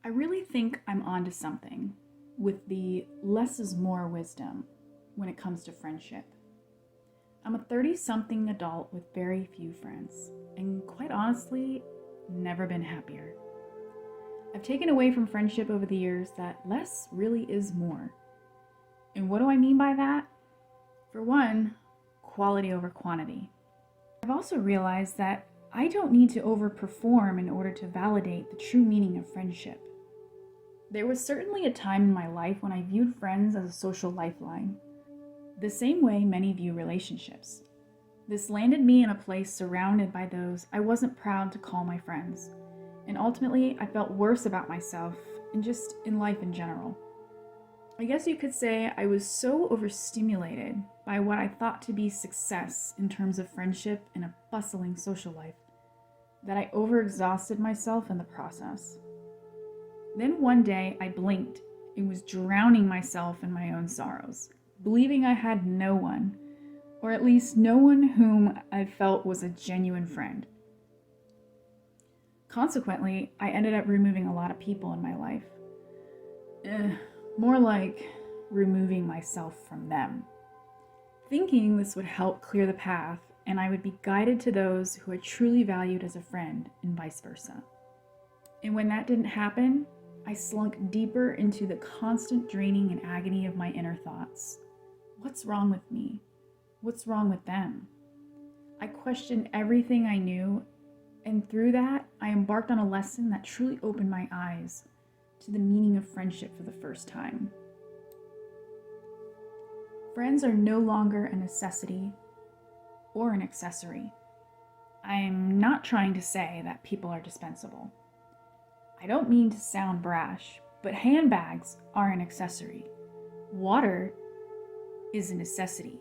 I really think I'm onto something with the less is more wisdom when it comes to friendship. I'm a 30-something adult with very few friends, and quite honestly, never been happier. I've taken away from friendship over the years that less really is more. And what do I mean by that? For one, quality over quantity. I've also realized that I don't need to overperform in order to validate the true meaning of friendship. There was certainly a time in my life when I viewed friends as a social lifeline, the same way many view relationships. This landed me in a place surrounded by those I wasn't proud to call my friends, and ultimately I felt worse about myself and just in life in general. I guess you could say I was so overstimulated by what I thought to be success in terms of friendship in a bustling social life that I overexhausted myself in the process. Then one day I blinked and was drowning myself in my own sorrows, believing I had no one, or at least no one whom I felt was a genuine friend. Consequently, I ended up removing a lot of people in my life. More like removing myself from them, thinking this would help clear the path and I would be guided to those who I truly valued as a friend and vice versa. And when that didn't happen, I slunk deeper into the constant draining and agony of my inner thoughts. What's wrong with me? What's wrong with them? I questioned everything I knew, and through that, I embarked on a lesson that truly opened my eyes to the meaning of friendship for the first time. Friends are no longer a necessity or an accessory. I'm not trying to say that people are dispensable. I don't mean to sound brash, but handbags are an accessory. Water is a necessity,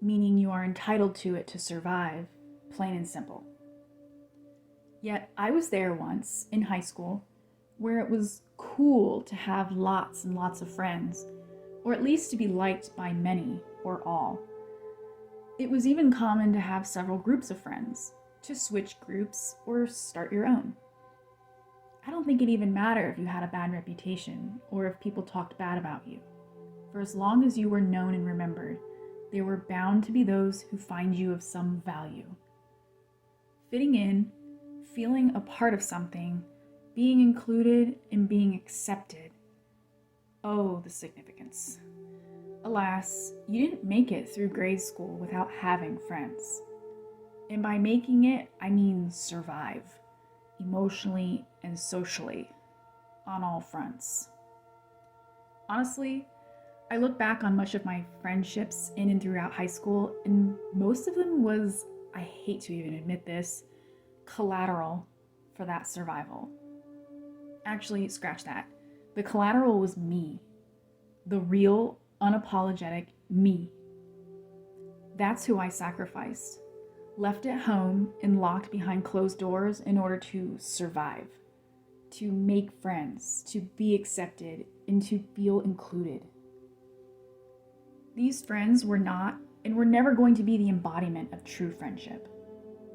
meaning you are entitled to it to survive, plain and simple. Yet I was there once in high school where it was cool to have lots and lots of friends, or at least to be liked by many or all. It was even common to have several groups of friends, to switch groups or start your own. I don't think it even mattered if you had a bad reputation or if people talked bad about you. For as long as you were known and remembered, there were bound to be those who find you of some value. Fitting in, feeling a part of something, being included and being accepted. Oh, the significance. Alas, you didn't make it through grade school without having friends. And by making it, I mean survive, emotionally and socially, on all fronts. Honestly, I look back on much of my friendships in and throughout high school, and most of them was, I hate to even admit this, collateral for that survival. Actually, scratch that. The collateral was me. The real, unapologetic me. That's who I sacrificed. Left at home and locked behind closed doors in order to survive, to make friends, to be accepted, and to feel included. These friends were not and were never going to be the embodiment of true friendship.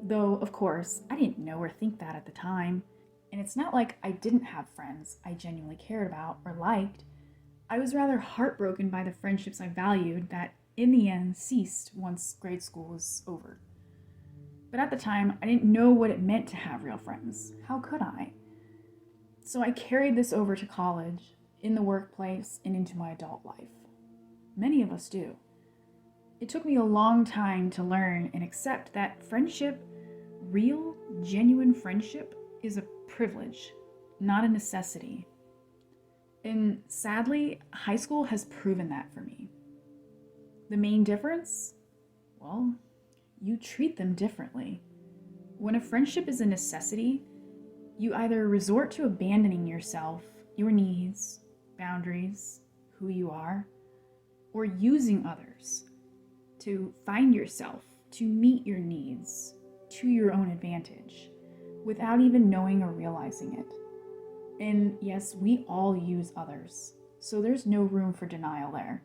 Though, of course, I didn't know or think that at the time, and it's not like I didn't have friends I genuinely cared about or liked. I was rather heartbroken by the friendships I valued that in the end ceased once grade school was over. But at the time, I didn't know what it meant to have real friends. How could I? So I carried this over to college, in the workplace, and into my adult life. Many of us do. It took me a long time to learn and accept that friendship, real, genuine friendship, is a privilege, not a necessity. And sadly, high school has proven that for me. The main difference? Well, you treat them differently. When a friendship is a necessity, you either resort to abandoning yourself, your needs, boundaries, who you are, or using others to find yourself, to meet your needs, to your own advantage, without even knowing or realizing it. And yes, we all use others, so there's no room for denial there.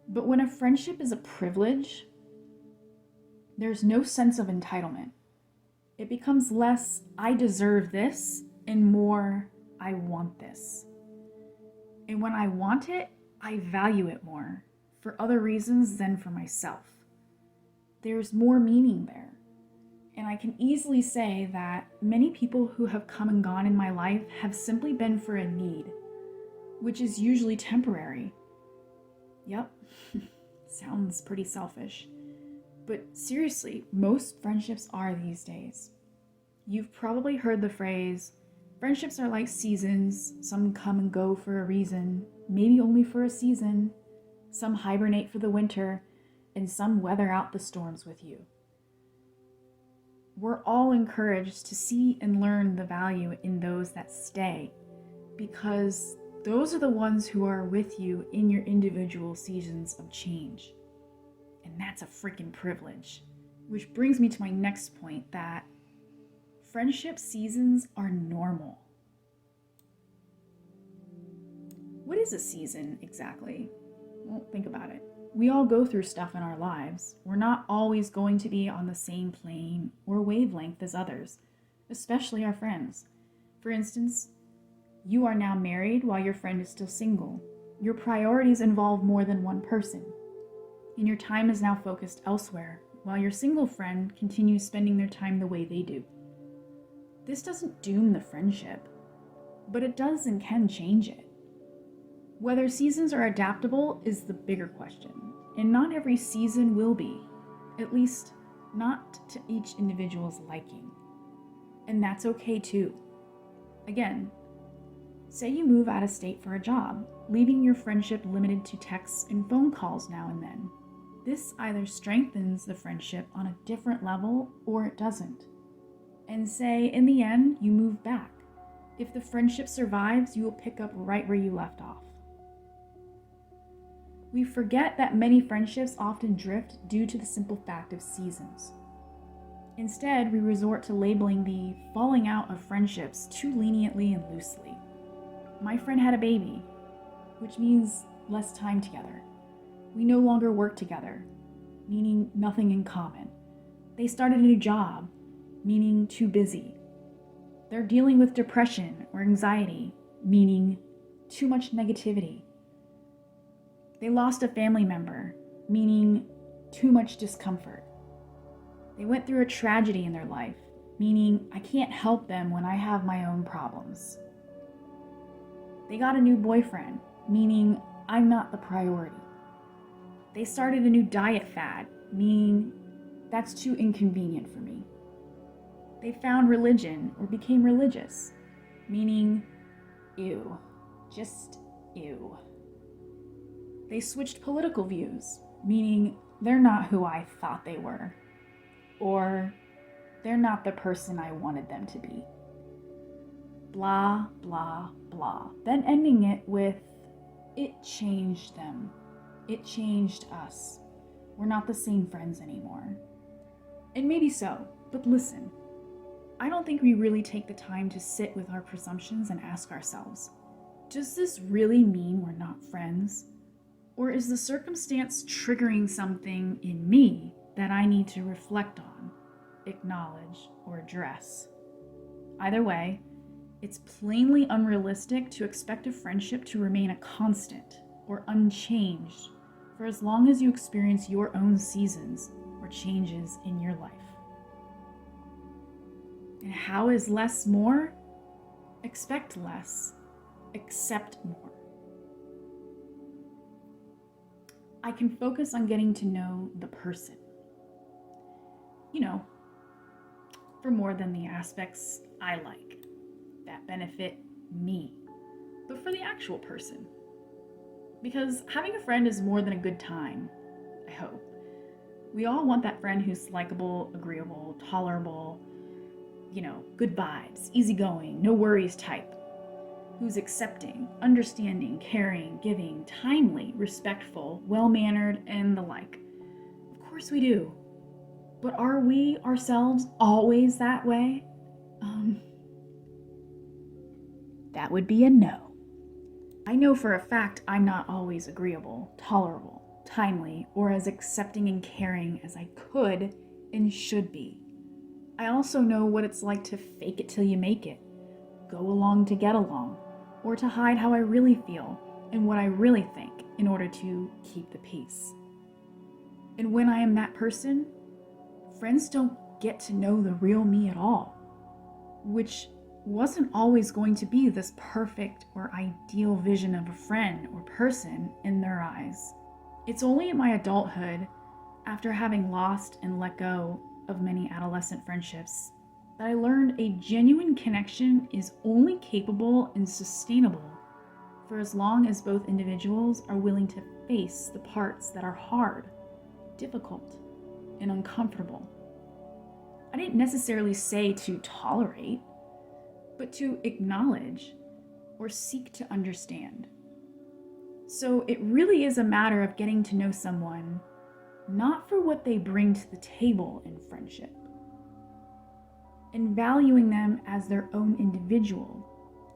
But when a friendship is a privilege, there's no sense of entitlement. It becomes less, I deserve this, and more I want this. And when I want it, I value it more for other reasons than for myself. There's more meaning there. And I can easily say that many people who have come and gone in my life have simply been for a need, which is usually temporary. Yep, sounds pretty selfish. But seriously, most friendships are these days. You've probably heard the phrase, friendships are like seasons. Some come and go for a reason, maybe only for a season. Some hibernate for the winter, and some weather out the storms with you. We're all encouraged to see and learn the value in those that stay, because those are the ones who are with you in your individual seasons of change. And that's a freaking privilege. Which brings me to my next point, that friendship seasons are normal. What is a season exactly? Well, think about it. We all go through stuff in our lives. We're not always going to be on the same plane or wavelength as others, especially our friends. For instance, you are now married while your friend is still single. Your priorities involve more than one person, and your time is now focused elsewhere, while your single friend continues spending their time the way they do. This doesn't doom the friendship, but it does and can change it. Whether seasons are adaptable is the bigger question, and not every season will be, at least not to each individual's liking. And that's okay too. Again, say you move out of state for a job, leaving your friendship limited to texts and phone calls now and then. This either strengthens the friendship on a different level or it doesn't. And say, in the end, you move back. If the friendship survives, you will pick up right where you left off. We forget that many friendships often drift due to the simple fact of seasons. Instead, we resort to labeling the falling out of friendships too leniently and loosely. My friend had a baby, which means less time together. We no longer work together, meaning nothing in common. They started a new job, meaning too busy. They're dealing with depression or anxiety, meaning too much negativity. They lost a family member, meaning too much discomfort. They went through a tragedy in their life, meaning I can't help them when I have my own problems. They got a new boyfriend, meaning I'm not the priority. They started a new diet fad, meaning that's too inconvenient for me. They found religion or became religious, meaning ew, just ew. They switched political views, meaning they're not who I thought they were, or they're not the person I wanted them to be. Blah, blah, blah. Then ending it with, it changed them. It changed us. We're not the same friends anymore. And maybe so, but listen, I don't think we really take the time to sit with our presumptions and ask ourselves, does this really mean we're not friends? Or is the circumstance triggering something in me that I need to reflect on, acknowledge, or address? Either way, it's plainly unrealistic to expect a friendship to remain a constant or unchanged for as long as you experience your own seasons or changes in your life. And how is less more? Expect less, accept more. I can focus on getting to know the person. For more than the aspects I like, that benefit me, but for the actual person. Because having a friend is more than a good time, I hope. We all want that friend who's likable, agreeable, tolerable, good vibes, easygoing, no worries type. Who's accepting, understanding, caring, giving, timely, respectful, well-mannered, and the like. Of course we do. But are we ourselves always that way? That would be a no. I know for a fact I'm not always agreeable, tolerable, timely, or as accepting and caring as I could and should be. I also know what it's like to fake it till you make it, go along to get along, or to hide how I really feel and what I really think in order to keep the peace. And when I am that person, friends don't get to know the real me at all, which wasn't always going to be this perfect or ideal vision of a friend or person in their eyes. It's only in my adulthood, after having lost and let go of many adolescent friendships, that I learned a genuine connection is only capable and sustainable for as long as both individuals are willing to face the parts that are hard, difficult, and uncomfortable. I didn't necessarily say to tolerate, but to acknowledge or seek to understand. So it really is a matter of getting to know someone, not for what they bring to the table in friendship, and valuing them as their own individual,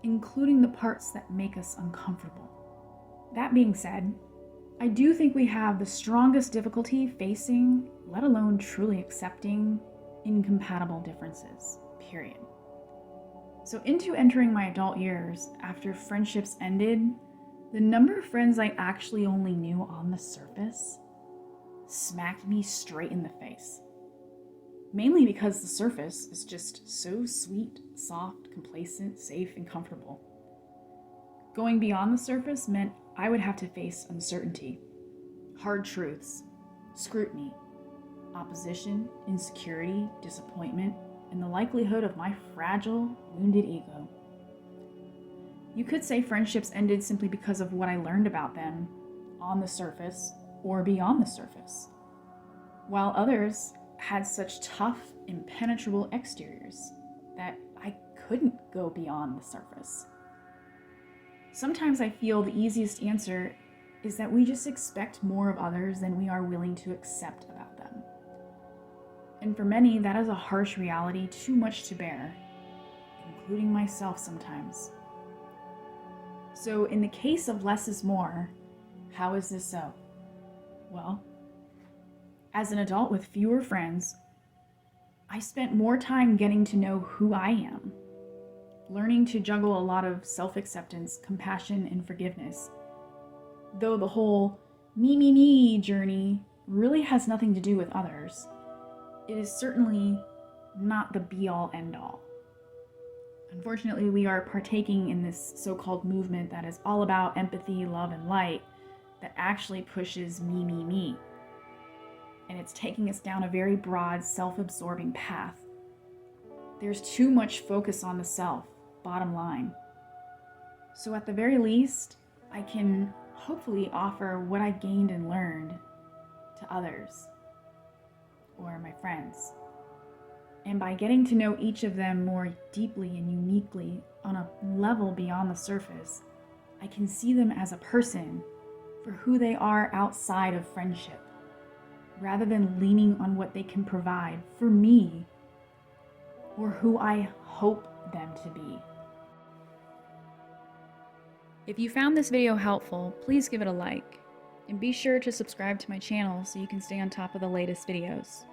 including the parts that make us uncomfortable. That being said, I do think we have the strongest difficulty facing, let alone truly accepting, incompatible differences, period. So into entering my adult years, after friendships ended, the number of friends I actually only knew on the surface smacked me straight in the face. Mainly because the surface is just so sweet, soft, complacent, safe, and comfortable. Going beyond the surface meant I would have to face uncertainty, hard truths, scrutiny, opposition, insecurity, disappointment, and the likelihood of my fragile, wounded ego. You could say friendships ended simply because of what I learned about them on the surface or beyond the surface, while others had such tough, impenetrable exteriors that I couldn't go beyond the surface. Sometimes I feel the easiest answer is that we just expect more of others than we are willing to accept about them. And for many, that is a harsh reality too much to bear, including myself sometimes. So in the case of less is more, how is this so? Well, as an adult with fewer friends, I spent more time getting to know who I am, learning to juggle a lot of self-acceptance, compassion, and forgiveness. Though the whole me journey really has nothing to do with others, it is certainly not the be-all, end-all. Unfortunately, we are partaking in this so-called movement that is all about empathy, love, and light that actually pushes me. And it's taking us down a very broad, self-absorbing path. There's too much focus on the self, bottom line. So at the very least, I can hopefully offer what I gained and learned to others, or my friends. And by getting to know each of them more deeply and uniquely on a level beyond the surface, I can see them as a person for who they are outside of friendship, rather than leaning on what they can provide for me or who I hope them to be. If you found this video helpful, please give it a like, and be sure to subscribe to my channel so you can stay on top of the latest videos.